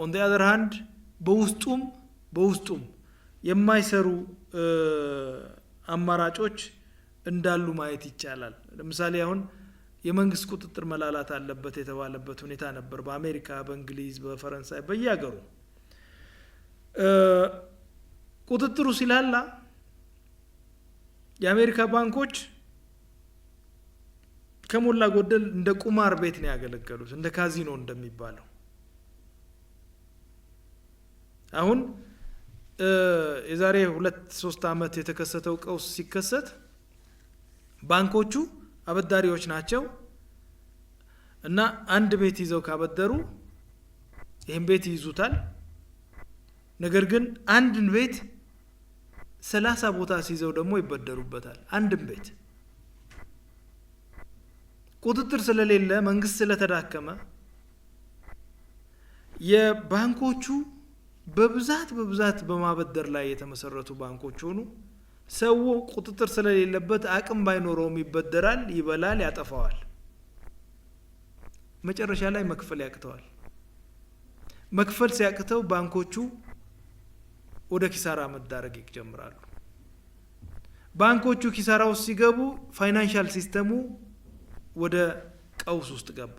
on the other hand በውስጡም የማይሰሩ አማራጮች እንዳሉ ማየት ይቻላል። ለምሳሌ አሁን የመንግስት ቁጥጥር መላላት አለበት የተባለበት ሁኔታ ነበር በአሜሪካ በእንግሊዝ በፈረንሳይ በየሀገሩ ቁጥጥሩ ሲላላ የአሜሪካ ባንኮች ከሞላ ጎደል እንደ ቁማር ቤት ነው ያገለገሉት እንደ ካዚኖ እንደሚባለው አሁን የዛሬ 2-3 አመት የተከሰተው ቀውስ ሲከሰት ባንኮቹ አበዳሪዎች ናቸው እና አንድ ቤት ይዘው ካበደሩ ይሄን ቤት ይዙታል ነገር ግን አንድን ቤት 30 ቦታ ሲይዘው ደግሞ ይበደሩበታል አንድን ቤት ቁጥጥር ስለሌለ መንግስት ስለተዳከመ የባንኮቹ በብዛት በማበደር ላይ የተመሰረቱ ባንኮች ሆኑ ሰው ቁጥጥር ስለሌለበት አቅም ባይኖረው ይበደራል ይበላል ያጠፋዋል መጨረሻ ላይ መክፈል ያቅተዋል መክፈል ሲያቅተው ባንኮቹ ወደ ኪሳራ መዳረግ ይጀምራሉ ባንኮቹ ኪሳራ ውስጥ ሲገቡ ፋይናንሻል ሲስተሙ ወደ ቀውስ ውስጥ ገባ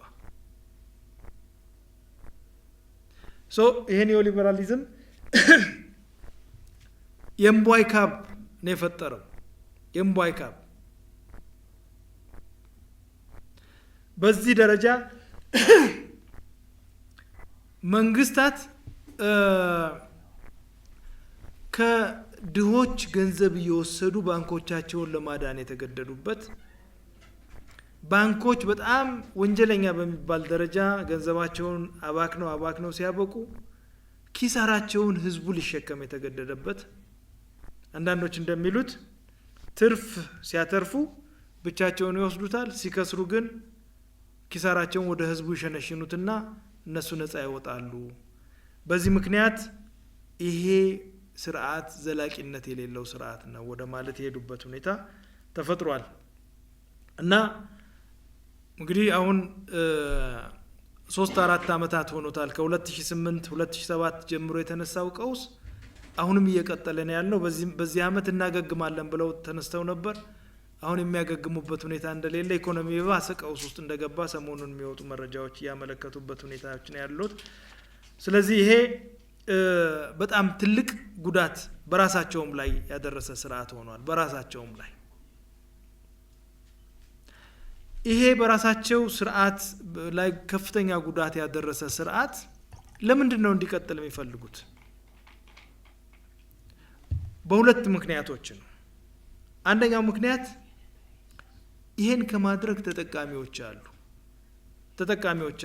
ሶ ይሄ ኒዮሊበራሊዝም የምቧይ ካብ ነው የፈጠረው የምቧይ ካብ በዚህ ደረጃ መንግስታት ከድሆች ገንዘብ እየወሰዱ ባንኮቻቸውን ለማዳን የተገደዱበት ባንኮች በጣም ወንጀለኛ በሚባል ደረጃ ገንዘባቸውን አባክነው ሲያበቁ ኪሳራቸውን ህዝቡ ሊሸከም የተገደደበት አንዳንዶች እንደሚሉት ትርፍ ሲያተርፉ ብቻቸውን ይወስዱታል ሲከስሩ ግን ኪሳራቸውን ወደ ህዝቡ ይሸነሽኑትና እነሱ ነፃ ይወጣሉ በዚህ ምክንያት ይሄ ስርዓት ዘላቂነት የሌለው ስርዓት ነው ወደ ማለት የሄዱበት ሁኔታ ተፈጥሯል እና እንግዲህ አሁን 3-4 አመታት ሆኖታል ከ2008 2007 ጀምሮ የተነሳው ቀውስ አሁንም እየቀጠለ ነው ያለው በዚህ አመት እናገግማለን ብለው ተነስተው ነበር አሁን የሚያገግሙበት ሁኔታ እንደሌለ ኢኮኖሚ በባሰ ቀውስ ውስጥ እንደገባ ሰሞኑን የሚወጡ መረጃዎች ያመለከቱበት ሁኔታዎች ነው ያሉት ስለዚህ ይሄ በጣም ትልቅ ጉዳት በራሳቸውም ላይ ያደረሰ ስርዓት ሆኗል በራሳቸውም ላይ ይሄ በራሳቸው ስርዓት ላይ ከፍተኛ ጉዳት ያደረሰ ስርዓት ለምንድን ነው እንዲቀጥል የሚፈልጉት በሁለት ምክንያቶች ነው አንደኛው ምክንያት ይሄን ከማድረግ ተጠቃሚዎች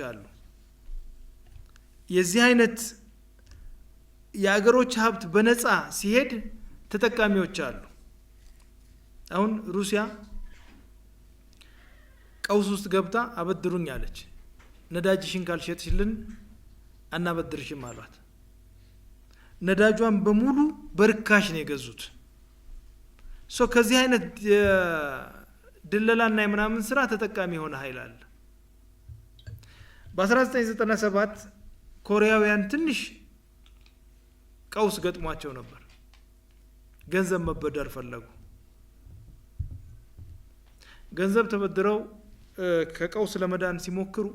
አሉ የዚህ አይነት የአገሮች ሀብት በነፃ ሲሄድ ተጠቃሚዎች አሉ አሁን ሩሲያ ቀውስ ውስጥ ገብታ አበድሩኝ አለች ነዳጅሽን ካልሸጥሽልን አናበድርሽም አሏት ነዳጇን በሙሉ በርካሽ ነው የገዙት ሶ ከዚህ አይነት ድለላና የምናምን ስራ ተጠቃሚ ሆነ ኃይል አለ በ1997 ኮሪያውያን ትንሽ ቀውስ ገጥሟቸው ነበር ገንዘብ መበደር ፈለጉ ገንዘብ ተበድረው ከቀውስ ለመዳን ሲሞክሩ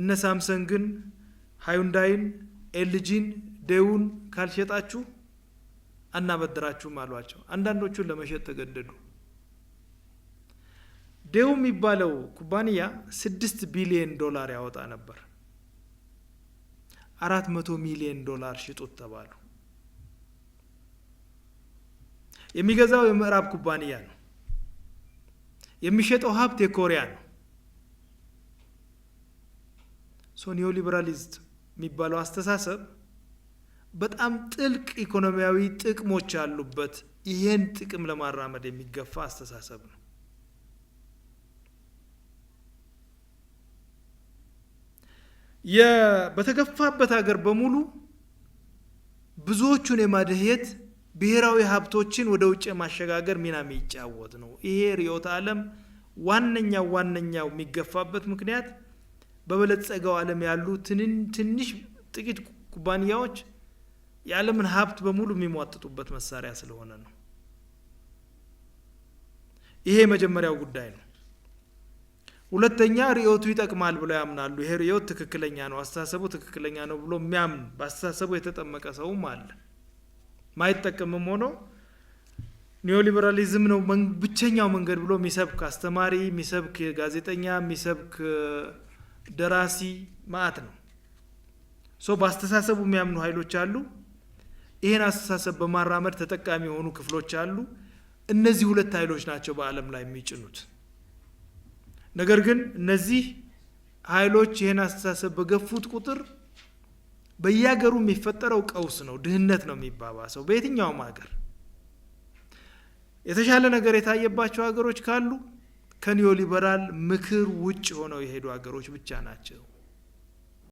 እነ ሳምሰንግን ሃዩንዳይን ኤልጂን ዴውን ካልሸጣችሁ አናበድራችሁም አሏቸው አንዳንዶቹን ለመሸጥ ተገደዱ ዴው የሚባለው ኩባንያ $6 ቢሊዮን ያወጣ ነበር $400 ሚሊዮን ሽጡት ተባሉ የሚገዛው የምዕራብ ኩባንያ ነው የሚሸጠው ሀብት የኮሪያ ነው ሶ ኒዮሊበራሊዝም የሚባለው አስተሳሰብ በጣም ጥልቅ ኢኮኖሚያዊ ጥቅሞች ያሉበት ይሄን ጥቅም ለማራመድ የሚገፋ አስተሳሰብ ነው በተገፋበት ሀገር በሙሉ ብዙዎቹን የማደህየት ብሔራዊ ሀብቶችን ወደ ውጭ ማሸጋገር ሚና የሚጫወት ነው ይሄ ሪዮት ዓለም ዋነኛው የሚገፋበት ምክንያት በበለጸገው ዓለም ያሉ ትንሽ ጥቂት ኩባንያዎች የዓለምን ሀብት በሙሉ የሚሟጥጡበት መሳሪያ ስለሆነ ነው። ይሄ የመጀመሪያው ጉዳይ ነው። ሁለተኛ ርዕዮቱ ይጠቅማል ብለው ያምናሉ። ይሄ ርዕዮት ትክክለኛ ነው፣ አስተሳሰቡ ትክክለኛ ነው ብሎ የሚያምን በአስተሳሰቡ የተጠመቀ ሰውም አለ። ማይጠቀምም ሆኖ ኒዮሊበራሊዝም ነው ብቸኛው መንገድ ብሎ የሚሰብክ አስተማሪ፣ የሚሰብክ ጋዜጠኛ፣ የሚሰብክ ደራሲ ማአት ነው። በአስተሳሰቡ የሚያምኑ ኃይሎች አሉ። ይሄን አስተሳሰብ በማራመድ ተጠቃሚ የሆኑ ክፍሎች አሉ። እነዚህ ሁለት ኃይሎች ናቸው በዓለም ላይ የሚጭኑት። ነገር ግን እነዚህ ኃይሎች ይሄን አስተሳሰብ በገፉት ቁጥር በየሀገሩ የሚፈጠረው ቀውስ ነው፣ ድህነት ነው የሚባባሰው። በየትኛውም ሀገር የተሻለ ነገር የታየባቸው ሀገሮች ካሉ ከኒዮሊበራል ምክር ውጭ ሆነው የሄዱ ሀገሮች ብቻ ናቸው።